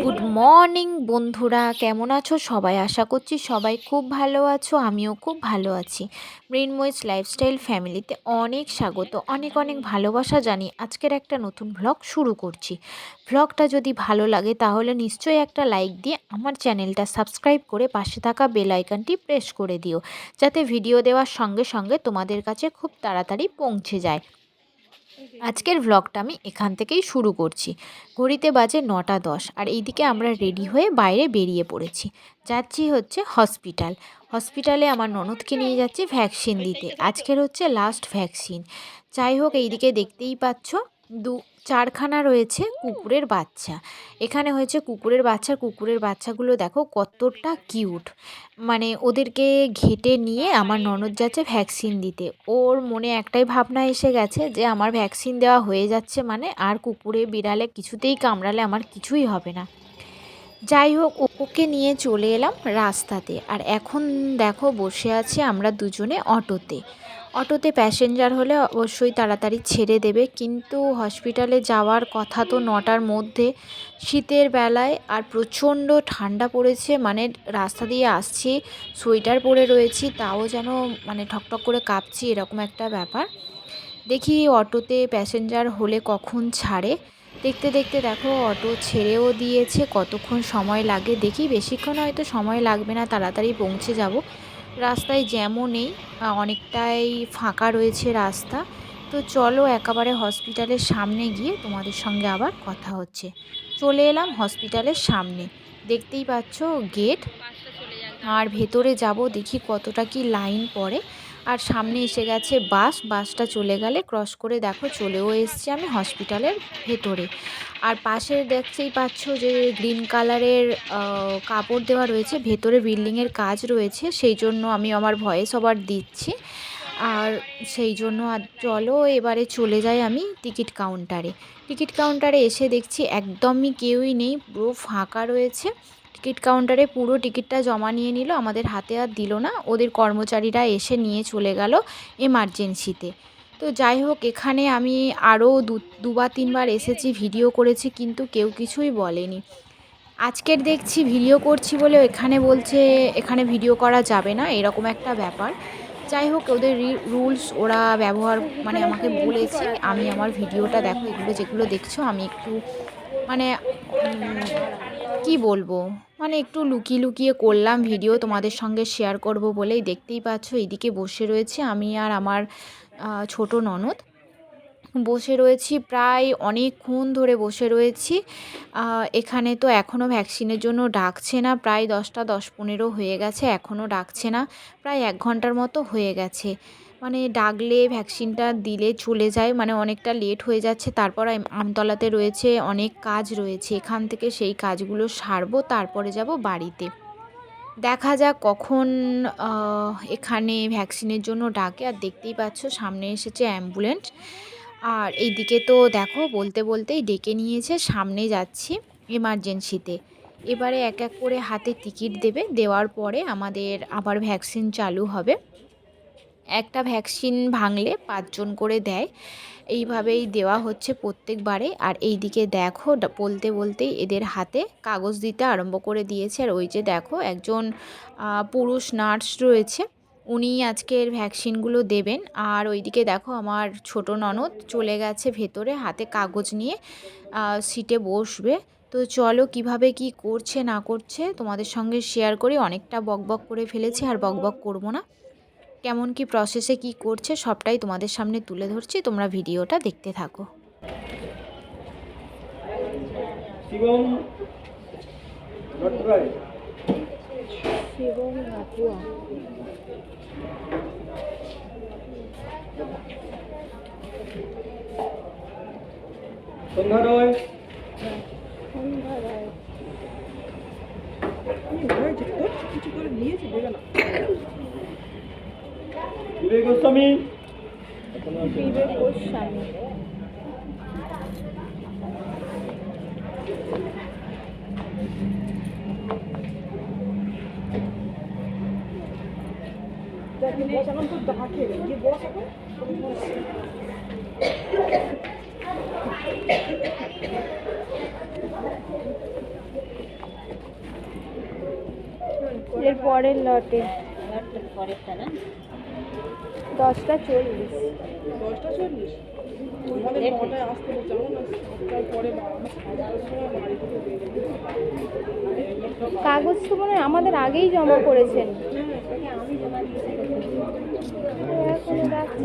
Good morning বন্ধুরা, কেমন আছো সবাই? আশা করছি সবাই খুব ভালো আছো, আমিও খুব ভালো আছি। মৃন্ময়ীস লাইফস্টাইল ফ্যামিলিতে অনেক স্বাগত, অনেক অনেক ভালোবাসা জানি আজকের একটা নতুন ভ্লগ শুরু করছি। ভ্লগটা যদি ভালো লাগে তাহলে নিশ্চয়ই একটা লাইক দিয়ে আমার চ্যানেলটা সাবস্ক্রাইব করে পাশে থাকা বেল আইকনটি প্রেস করে দিও, যাতে ভিডিও দেওয়ার সঙ্গে সঙ্গে তোমাদের কাছে খুব তাড়াতাড়ি পৌঁছে যায়। আজকের ভ্লগটা আমি এখান থেকেই শুরু করছি। ঘড়িতে বাজে 9টা 10 আর এইদিকে আমরা রেডি হয়ে বাইরে বেরিয়ে পড়েছি। যাচ্ছি হচ্ছে হসপিটালে আমার ননদকে নিয়ে যাচ্ছি ভ্যাকসিন দিতে। আজকের হচ্ছে লাস্ট ভ্যাকসিন। যাই হোক, এইদিকে দেখতেই পাচ্ছ চারখানা রয়েছে কুকুরের বাচ্চা। এখানে হয়েছে কুকুরের বাচ্চাগুলো দেখো কতটা কিউট। মানে ওদেরকে ঘেটে নিয়ে আমার ননদ যাচ্ছে ভ্যাকসিন দিতে। ওর মনে একটাই ভাবনা এসে গেছে যে আমার ভ্যাকসিন দেওয়া হয়ে যাচ্ছে মানে আর কুকুরে বিড়ালে কিছুতেই কামড়ালে আমার কিছুই হবে না। যাই হোক, ওকে নিয়ে চলে এলাম রাস্তাতে। আর এখন দেখো বসে আছি আমরা দুজনে অটোতে প্যাসেঞ্জার হলে অবশ্যই তাড়াতাড়ি ছেড়ে দেবে, কিন্তু হসপিটালে যাওয়ার কথা তো 9টার মধ্যে। শীতের বেলায় আর প্রচণ্ড ঠান্ডা পড়েছে, মানে রাস্তা দিয়ে আসছি সোয়েটার পরে রয়েছি, তাও যেন মানে ঠকঠক করে কাঁপছি, এরকম একটা ব্যাপার। দেখি অটোতে প্যাসেঞ্জার হলে কখন ছাড়ে। দেখতে দেখতে দেখো অটো ছেড়েও দিয়েছে। কতক্ষণ সময় লাগে দেখি, বেশিক্ষণ হয়তো সময় লাগবে না, তাড়াতাড়ি পৌঁছে যাব। রাস্তায় জ্যামও নেই, অনেকটাই ফাঁকা রয়েছে রাস্তা। তো চলো একেবারে হসপিটালের সামনে গিয়ে তোমাদের সঙ্গে আবার কথা হচ্ছে। চলে এলাম হসপিটালের সামনে, দেখতেই পাচ্ছ গেট। আর ভেতরে যাব, দেখি কতটা কি লাইন পড়ে। আর সামনে এসে গেছে বাসটা চলে গেলে ক্রস করে দেখো চলেও এসছি আমি হসপিটালের ভেতরে। আর পাশে দেখতেই পাচ্ছ যে গ্রিন কালারের কাপড় দেওয়া রয়েছে, ভেতরে বিল্ডিংয়ের কাজ রয়েছে, সেই জন্য আমি আমার ভয়েস ওভার দিচ্ছি। আর সেই জন্য চলো এবারে চলে যাই আমি টিকিট কাউন্টারে এসে দেখছি একদমই কেউই নেই, পুরো ফাঁকা রয়েছে। টিকিট কাউন্টারে পুরো টিকিটটা জমা নিয়ে নিল, আমাদের হাতে আর দিল না, ওদের কর্মচারীরা এসে নিয়ে চলে গেল এমার্জেন্সিতে। তো যাই হোক, এখানে আমি আরও দুবার তিনবার এসেছি, ভিডিও করেছি, কিন্তু কেউ কিছুই বলেনি। আজকের দেখছি ভিডিও করছি বলে এখানে বলছে এখানে ভিডিও করা যাবে না, এরকম একটা ব্যাপার। যাই হোক, ওদের রুলস ওরা ব্যবহার মানে আমাকে বলেছে। আমি আমার ভিডিওটা দেখো, এগুলো যেগুলো দেখছো আমি একটু মানে কি বলবো, মানে একটু লুকিয়ে লুকিয়ে করলাম ভিডিও, তোমাদের সঙ্গে শেয়ার করব বলেই। দেখতেই পাচ্ছ এইদিকে বসে রয়েছে আমি আর আমার ছোট ননদ বসে রয়েছি, প্রায় অনেকক্ষণ ধরে বসে রয়েছি। এখানে তো এখনও ভ্যাকসিনের জন্য ডাকছে না, প্রায় 10টা 10-15 হয়ে গেছে, এখনও ডাকছে না, প্রায় 1 ঘন্টার মতো হয়ে গেছে। মানে ডাকলে ভ্যাকসিনটা দিলে চলে যায়, মানে অনেকটা লেট হয়ে যাচ্ছে। তারপর আমতলাতে রয়েছে অনেক কাজ রয়েছে, এখান থেকে সেই কাজগুলো সারবো, তারপরে যাব বাড়িতে। দেখা যাক কখন এখানে ভ্যাকসিনের জন্য ডাকে। আর দেখতেই পাচ্ছ সামনে এসেছে অ্যাম্বুলেন্স। আর এইদিকে তো দেখো বলতে বলতেই ডেকে নিয়েছে, সামনে যাচ্ছি এমার্জেন্সিতে। এবারে এক এক করে হাতে টিকিট দেবে, দেওয়ার পরে আমাদের আবার ভ্যাকসিন চালু হবে। একটা ভ্যাকসিন ভাঙলে 5জন করে দেয়, এইভাবেই দেওয়া হচ্ছে প্রত্যেকবারে। আর এইদিকে দেখো বলতে বলতেই এদের হাতে কাগজ দিতে আরম্ভ করে দিয়েছে। আর ওই যে দেখো একজন পুরুষ নার্স রয়েছে, উনি আজকের ভ্যাকসিনগুলো দেবেন। আর ওইদিকে দেখো আমার ছোট ননদ চলে গেছে ভেতরে, হাতে কাগজ নিয়ে সিটে বসবে। তো চলো কিভাবে কি করছে না করছে তোমাদের সঙ্গে শেয়ার করি। অনেকটা বকবক করে ফেলেছি, আর বকবক করবো না। কেমন কি প্রসেসে কি করছে সবটাই তোমাদের সামনে তুলে ধরছি, তোমরা ভিডিওটা দেখতে থাকো। বিবেক গোস্বামী এর পরের লটে পরেরটা না 10টা 40। 10টা 40 আমাদের 9টায় আসতে হচ্ছে না 7টার পরে সাতটার সময় বাড়ি থেকে বেরিয়ে কাগজ তো মনে হয় আমাদের আগেই জমা করেছেন। আমি জমা দিয়েছি এখন রাখছি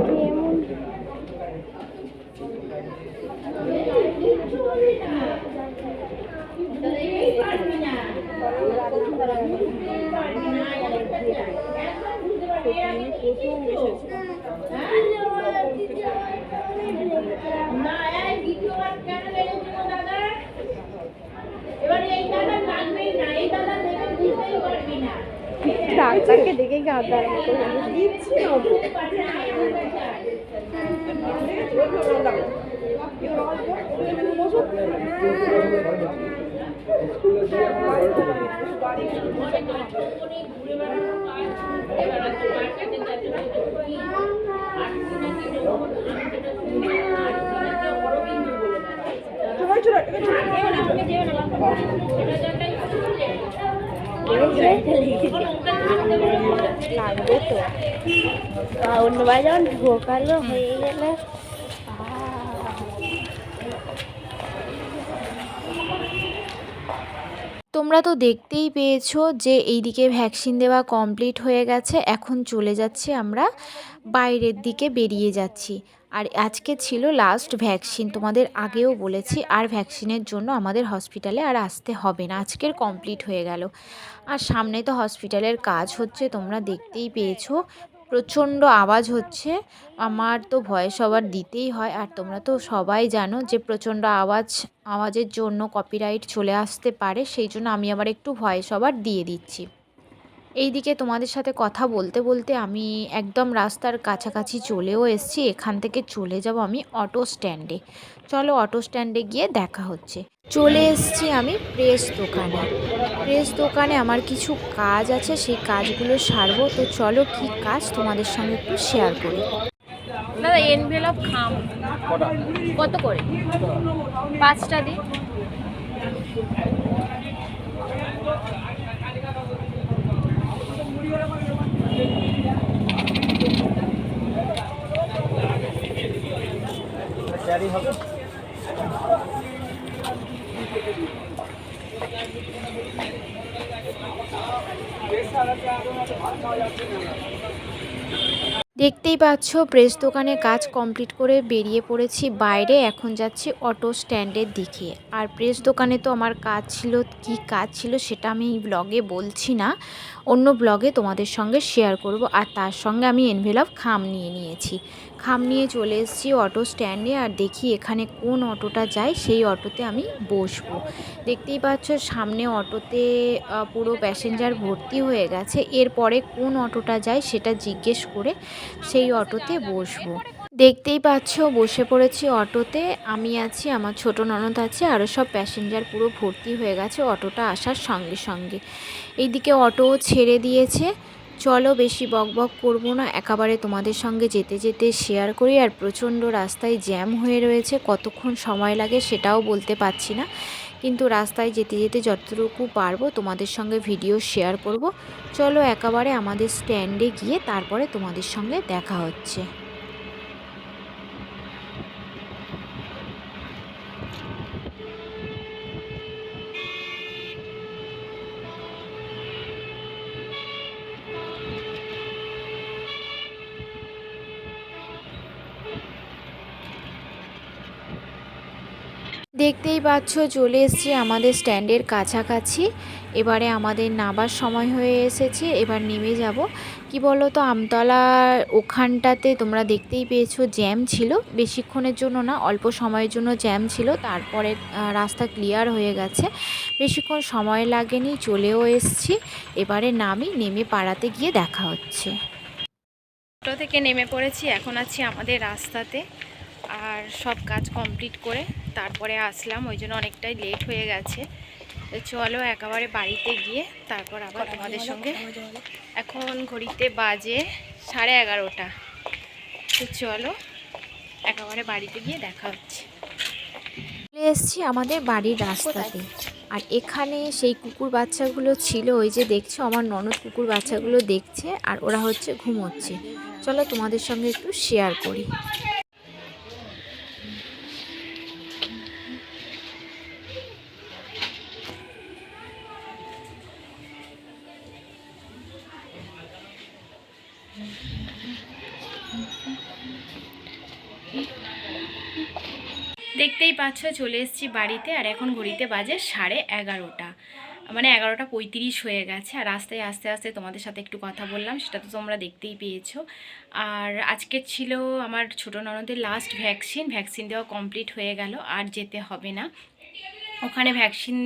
কেমন প্রথম এসেছি ডাক্তারকে দেখে গাঁদার মতো লাগবে তো। অন্যবার যেমন ঢোকালো হয়ে গেলে তোমরা তো দেখতেই পেয়েছো যে এইদিকে ভ্যাকসিন দেওয়া কমপ্লিট হয়ে গেছে। এখন চলে যাচ্ছি আমরা বাইরের দিকে বেরিয়ে যাচ্ছি। আর আজকে ছিল লাস্ট ভ্যাকসিন, তোমাদের আগেও বলেছি। আর ভ্যাকসিনের জন্য আমাদের হসপিটালে আর আসতে হবে না, আজকের কমপ্লিট হয়ে গেল। আর সামনে তো হসপিটালের কাজ হচ্ছে, তোমরা দেখতেই পেয়েছো প্রচণ্ড আওয়াজ হচ্ছে। আমার তো ভয়েস ওভার দিতেই হয়, আর তোমরা তো সবাই জানো যে প্রচণ্ড আওয়াজের জন্য কপিরাইট চলে আসতে পারে, সেই জন্য আমি আবার একটু ভয়েস ওভার দিয়ে দিচ্ছি। এইদিকে তোমাদের সাথে কথা বলতে বলতে আমি একদম রাস্তার কাছাকাছি চলেও এসেছি। এখান থেকে চলে যাব আমি অটো স্ট্যান্ডে। চলো অটো স্ট্যান্ডে গিয়ে দেখা হচ্ছে। চলে এসেছি আমি প্রেস দোকানে। প্রেস দোকানে আমার কিছু কাজ আছে, সেই কাজগুলো সারবো। তো চলো কি কাজ তোমাদের সঙ্গে একটু শেয়ার করি। দাদা এনভেলপ খাম কত করে? 5টা দিন। দেখতেই পাচ্ছ প্রেস দোকানে কাজ কমপ্লিট করে বেরিয়ে পড়েছি বাইরে। এখন যাচ্ছি অটো স্ট্যান্ডের দিকে। আর প্রেস দোকানে তো আমার কাজ ছিল, কি কাজ ছিল সেটা আমি এই ব্লগে বলছি না, অন্য ব্লগে তোমাদের সঙ্গে শেয়ার করব। আর তার সঙ্গে আমি এনভেলপ খাম নিয়ে নিয়েছি। খাম নিয়ে চলে এসেছি অটো স্ট্যান্ডে। আর দেখি এখানে কোন অটোটা যায়, সেই অটোতে আমি বসবো। দেখতেই পাচ্ছ সামনে অটোতে পুরো প্যাসেঞ্জার ভর্তি হয়ে গেছে। এরপরে কোন অটোটা যায় সেটা জিজ্ঞেস করে সেই অটোতে বসবো। দেখতেই পাচ্ছ বসে পড়েছি অটোতে। আমি আছি, আমার ছোট ননদ আছে, আরও সব প্যাসেঞ্জার পুরো ভর্তি হয়ে গেছে অটোটা আসার সঙ্গে সঙ্গে। এইদিকে অটোও ছেড়ে দিয়েছে। চলো বেশি বকবক করবো না, একেবারে তোমাদের সঙ্গে যেতে যেতে শেয়ার করি। আর প্রচণ্ড রাস্তায় জ্যাম হয়ে রয়েছে, কতক্ষণ সময় লাগে সেটাও বলতে পারছি না, কিন্তু রাস্তায় যেতে যেতে যতটুকু পারবো তোমাদের সঙ্গে ভিডিও শেয়ার করব। চলো একেবারে আমাদের স্ট্যান্ডে গিয়ে তারপরে তোমাদের সঙ্গে দেখা হচ্ছে। দেখতেই পাচ্ছ চলে এসেছি আমাদের স্ট্যান্ডের কাছাকাছি। এবারে আমাদের নামার সময় হয়ে এসেছে, এবার নেমে যাব। কি বলো তো, আমতলার ওখানটাতে তোমরা দেখতেই পেয়েছো জ্যাম ছিল, বেশিক্ষণের জন্য না, অল্প সময়ের জন্য জ্যাম ছিল। তারপরে রাস্তা ক্লিয়ার হয়ে গেছে, বেশিক্ষণ সময় লাগেনি, চলেও এসেছি। এবারে নেমে পাড়াতে গিয়ে দেখা হচ্ছে। অটো থেকে নেমে পড়েছি, এখন আছি আমাদের রাস্তাতে। আর সব কাজ কমপ্লিট করে তারপরে আসলাম, ওই জন্য অনেকটাই লেট হয়ে গেছে। তো চলো একেবারে বাড়িতে গিয়ে তারপর আবার তোমাদের সঙ্গে। এখন ঘড়িতে বাজে 11:30। তো চলো একেবারে বাড়িতে গিয়ে দেখা হচ্ছে। চলে এসেছি আমাদের বাড়ির রাস্তাতে। আর এখানে সেই কুকুর বাচ্চাগুলো ছিল, ওই যে দেখছো আমার ননদ কুকুর বাচ্চাগুলো দেখছে আর ওরা হচ্ছে ঘুমোচ্ছে। চলো তোমাদের সঙ্গে একটু শেয়ার করি। দেখতেই পাচ্ছ চলে এসেছি বাড়িতে, আর এখন ঘড়িতে বাজে 11:30, মানে 11:35 হয়ে গেছে। আর রাস্তায় আস্তে আস্তে তোমাদের সাথে একটু কথা বললাম, সেটা তো তোমরা দেখতেই পেয়েছো। আর আজকে ছিল আমার ছোটো ননদের লাস্ট ভ্যাকসিন দেওয়া কমপ্লিট হয়ে গেল, আর যেতে হবে না। ওখানে ভ্যাকসিন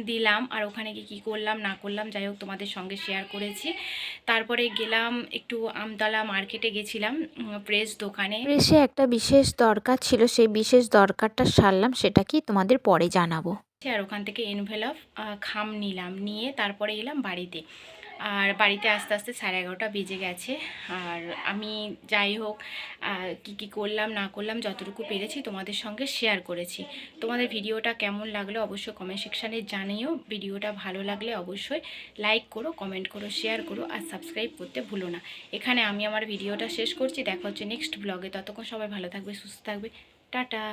দিলাম, আর ওখানে কী করলাম না করলাম যাই হোক তোমাদের সঙ্গে শেয়ার করেছি। তারপরে গেলাম একটু আমতলা মার্কেটে গেছিলাম, প্রেস দোকানে। প্রেসে একটা বিশেষ দরকার ছিল, সেই বিশেষ দরকারটা সারলাম, সেটা কি তোমাদের পরে জানাবো। আর ওখান থেকে এনভেলপ খাম নিলাম, নিয়ে তারপরে এলাম বাড়িতে। আর বাড়িতে আস্তে আস্তে 11:30 বেজে গেছে। আর আমি যাই হোক কি করলাম না করলাম যতটুকু পেরেছি তোমাদের সঙ্গে শেয়ার করেছি। তোমাদের ভিডিওটা কেমন লাগলো অবশ্যই কমেন্ট সেকশানে জানিও। ভিডিওটা ভালো লাগলে অবশ্যই লাইক করো, কমেন্ট করো, শেয়ার করো, আর সাবস্ক্রাইব করতে ভুলো না। এখানে আমি আমার ভিডিওটা শেষ করছি, দেখা হচ্ছে নেক্সট ব্লগে। ততক্ষণ সবাই ভালো থাকবে, সুস্থ থাকবে, টাটা।